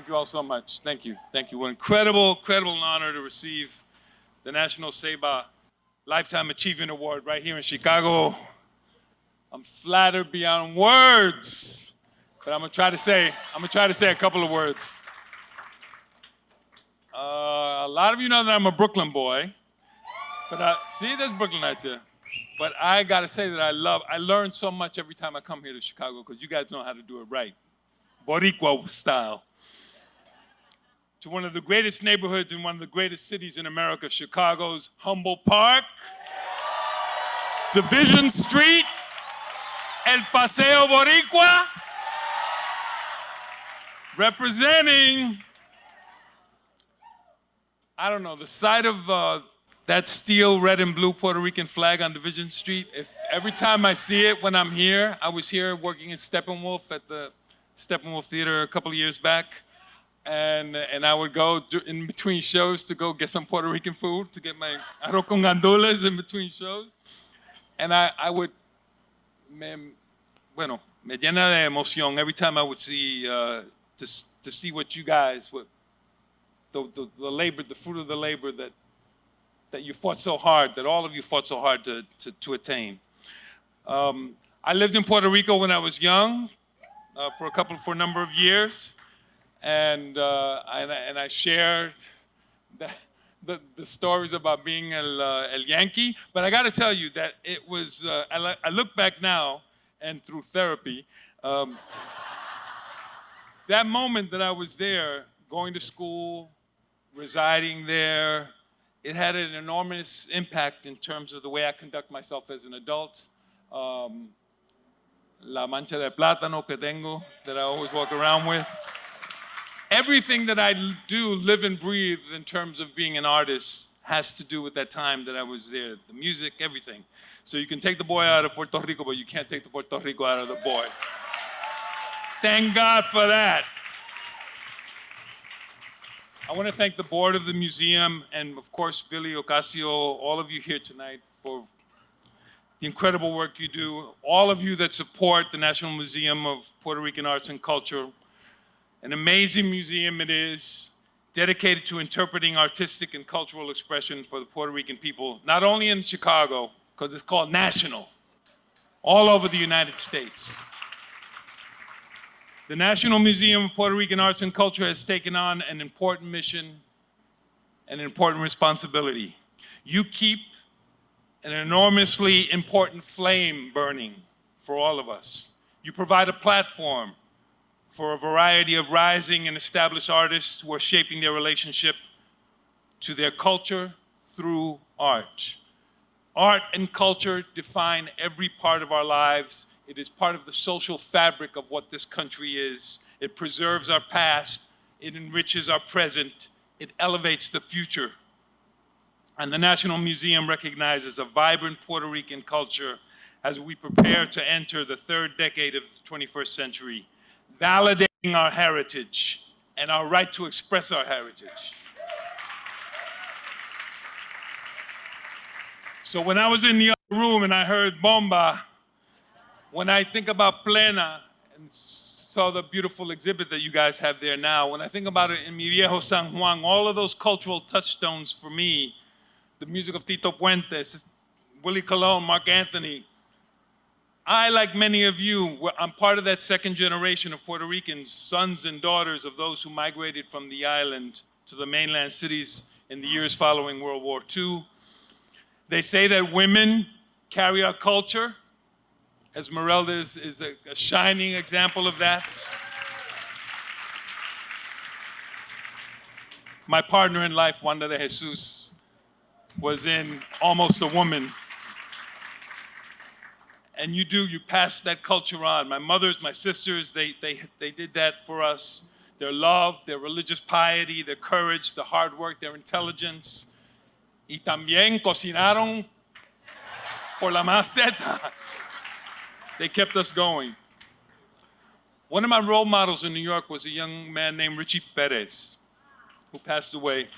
Thank you all so much. Thank you. Thank you. An incredible honor to receive the National Seba Lifetime Achievement Award right here in Chicago. I'm flattered beyond words, but I'm gonna try to say a couple of words. A lot of you know that I'm a Brooklyn boy, but see, there's Brooklynites here. But I gotta say that I learn so much every time I come here to Chicago because you guys know how to do it right, Boricua style. To one of the greatest neighborhoods in one of the greatest cities in America, Chicago's Humboldt Park, Division Street, El Paseo Boricua, representing, I don't know, the sight of that steel red and blue Puerto Rican flag on Division Street. Every time I see it when I'm here, I was here working in Steppenwolf at the Steppenwolf Theater a couple of years back. And I would go in between shows to go get some Puerto Rican food, to get my arroz con gandules in between shows. And I would, me llena de emoción every time I would see, to see what you guys, the labor, the fruit of the labor that you fought so hard, that all of you fought so hard to attain. I lived in Puerto Rico when I was young, for a number of years. And I shared the stories about being El Yankee, but I got to tell you that it was. I look back now, and through therapy, that moment that I was there, going to school, residing there, it had an enormous impact in terms of the way I conduct myself as an adult. La mancha de plátano que tengo, that I always walk around with. Everything that I do, live and breathe in terms of being an artist has to do with that time that I was there. The music, everything. So you can take the boy out of Puerto Rico, but you can't take the Puerto Rico out of the boy. Thank God for that. I want to thank the board of the museum and, of course, Billy Ocasio, all of you here tonight for the incredible work you do. All of you that support the National Museum of Puerto Rican Arts and Culture. An amazing museum it is, dedicated to interpreting artistic and cultural expression for the Puerto Rican people, not only in Chicago, because it's called national, all over the United States. The National Museum of Puerto Rican Arts and Culture has taken on an important mission and an important responsibility. You keep an enormously important flame burning for all of us. You provide a platform for a variety of rising and established artists who are shaping their relationship to their culture through art. Art and culture define every part of our lives. It is part of the social fabric of what this country is. It preserves our past. It enriches our present. It elevates the future. And the National Museum recognizes a vibrant Puerto Rican culture as we prepare to enter the third decade of the 21st century, validating our heritage and our right to express our heritage. So when I was in the other room and I heard bomba, when I think about Plena and saw the beautiful exhibit that you guys have there now, when I think about it in Mi Viejo San Juan, all of those cultural touchstones for me, the music of Tito Puentes, Willie Colon, Mark Anthony, I, like many of you, I'm part of that second generation of Puerto Ricans, sons and daughters of those who migrated from the island to the mainland cities in the years following World War II. They say that women carry our culture. Esmeralda is a shining example of that. My partner in life, Wanda de Jesus, was in Almost a Woman. And you pass that culture on. My mothers, my sisters, they did that for us. Their love, their religious piety, their courage, the hard work, their intelligence. Y también cocinaron por la maceta. They kept us going. One of my role models in New York was a young man named Richie Perez, who passed away.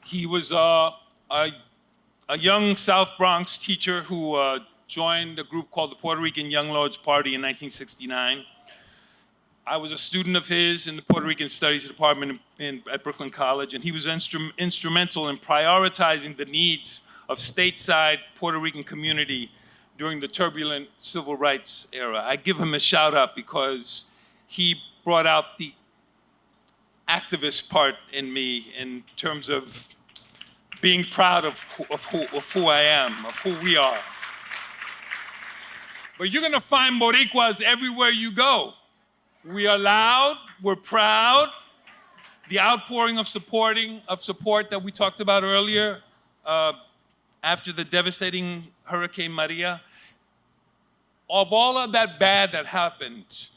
He was a young South Bronx teacher who joined a group called the Puerto Rican Young Lords Party in 1969. I was a student of his in the Puerto Rican Studies Department at Brooklyn College, and he was instrumental in prioritizing the needs of stateside Puerto Rican community during the turbulent civil rights era. I give him a shout out because he brought out the activist part in me in terms of being proud of who I am, of who we are. But you're gonna find Boricuas everywhere you go. We are loud, we're proud. The outpouring of support that we talked about earlier after the devastating Hurricane Maria, of all of that bad that happened,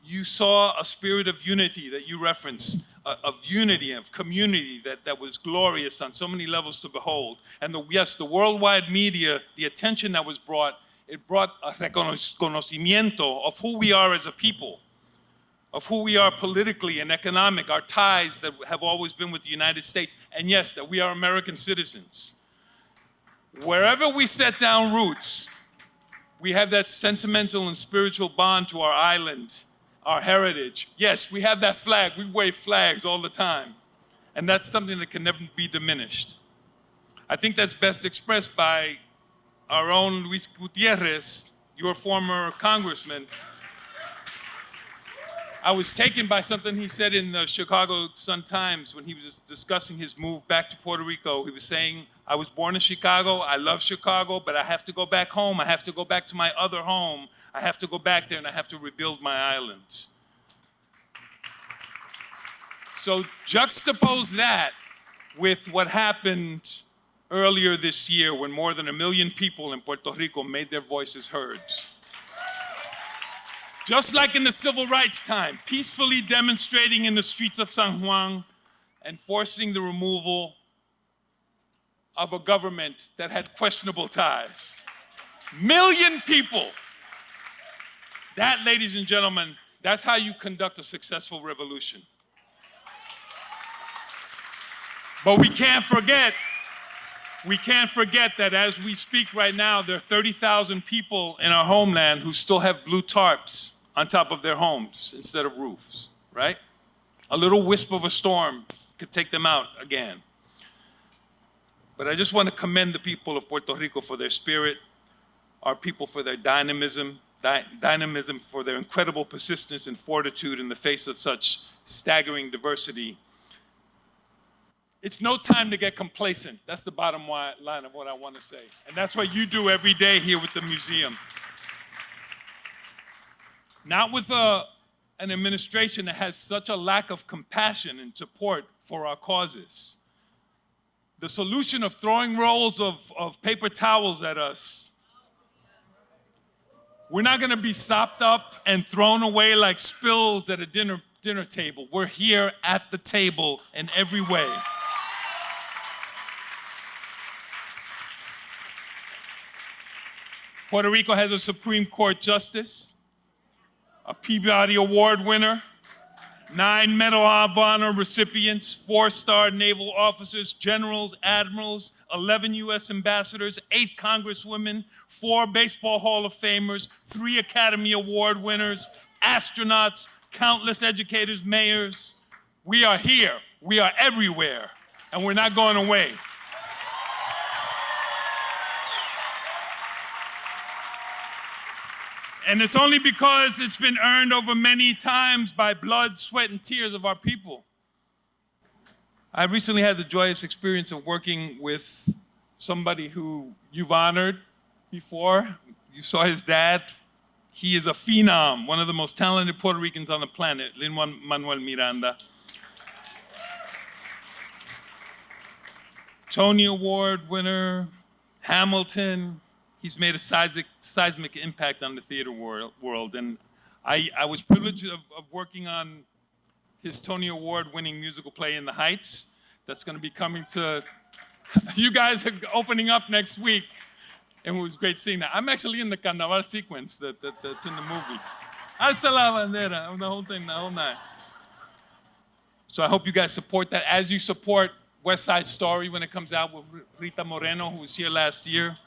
you saw a spirit of unity that you referenced, of unity, of community that was glorious on so many levels to behold. And yes, the worldwide media, the attention that was brought, it brought a reconocimiento of who we are as a people, of who we are politically and economic, our ties that have always been with the United States, and yes, that we are American citizens. Wherever we set down roots, we have that sentimental and spiritual bond to our island, our heritage. Yes, we have that flag. We wave flags all the time. And that's something that can never be diminished. I think that's best expressed by our own Luis Gutierrez, your former congressman. I was taken by something he said in the Chicago Sun-Times when he was discussing his move back to Puerto Rico. He was saying, I was born in Chicago, I love Chicago, but I have to go back home. I have to go back to my other home. I have to go back there and I have to rebuild my island. So juxtapose that with what happened earlier this year when more than 1 million people in Puerto Rico made their voices heard. Just like in the civil rights time, peacefully demonstrating in the streets of San Juan and forcing the removal of a government that had questionable ties. 1 million people. That, ladies and gentlemen, that's how you conduct a successful revolution. But we can't forget that as we speak right now, there are 30,000 people in our homeland who still have blue tarps on top of their homes instead of roofs, right? A little wisp of a storm could take them out again. But I just want to commend the people of Puerto Rico for their spirit, our people for their dynamism, for their incredible persistence and fortitude in the face of such staggering diversity. It's no time to get complacent. That's the bottom line of what I want to say. And that's what you do every day here with the museum. Not with an administration that has such a lack of compassion and support for our causes. The solution of throwing rolls of paper towels at us, we're not going to be sopped up and thrown away like spills at a dinner table. We're here at the table in every way. Puerto Rico has a Supreme Court justice, a Peabody Award winner, 9 Medal of Honor recipients, 4-star naval officers, generals, admirals, 11 U.S. ambassadors, 8 congresswomen, 4 Baseball Hall of Famers, 3 Academy Award winners, astronauts, countless educators, mayors. We are here, we are everywhere, and we're not going away. And it's only because it's been earned over many times by blood, sweat, and tears of our people. I recently had the joyous experience of working with somebody who you've honored before. You saw his dad. He is a phenom, one of the most talented Puerto Ricans on the planet, Lin-Manuel Miranda. Tony Award winner, Hamilton. He's made a seismic impact on the theater world. And I was privileged of working on his Tony Award-winning musical play In the Heights. That's going to be coming to, you guys are opening up next week. And it was great seeing that. I'm actually in the Carnaval sequence that's in the movie. Alza la bandera, the whole thing, the whole night. So I hope you guys support that as you support West Side Story when it comes out with Rita Moreno, who was here last year.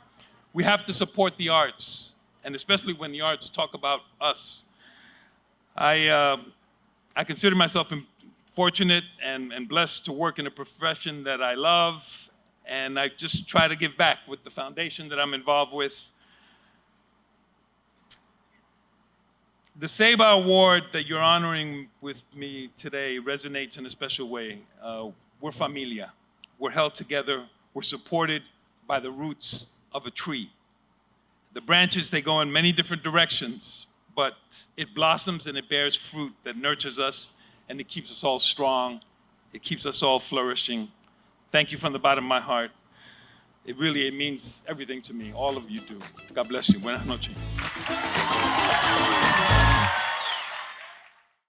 We have to support the arts, and especially when the arts talk about us. I consider myself fortunate and blessed to work in a profession that I love, and I just try to give back with the foundation that I'm involved with. The Seba Award that you're honoring with me today resonates in a special way. We're familia. We're held together. We're supported by the roots of a tree. The branches, they go in many different directions, but it blossoms and it bears fruit that nurtures us, and it keeps us all strong. It keeps us all flourishing. Thank you from the bottom of my heart. It means everything to me. All of you do. God bless you. Buenas noches.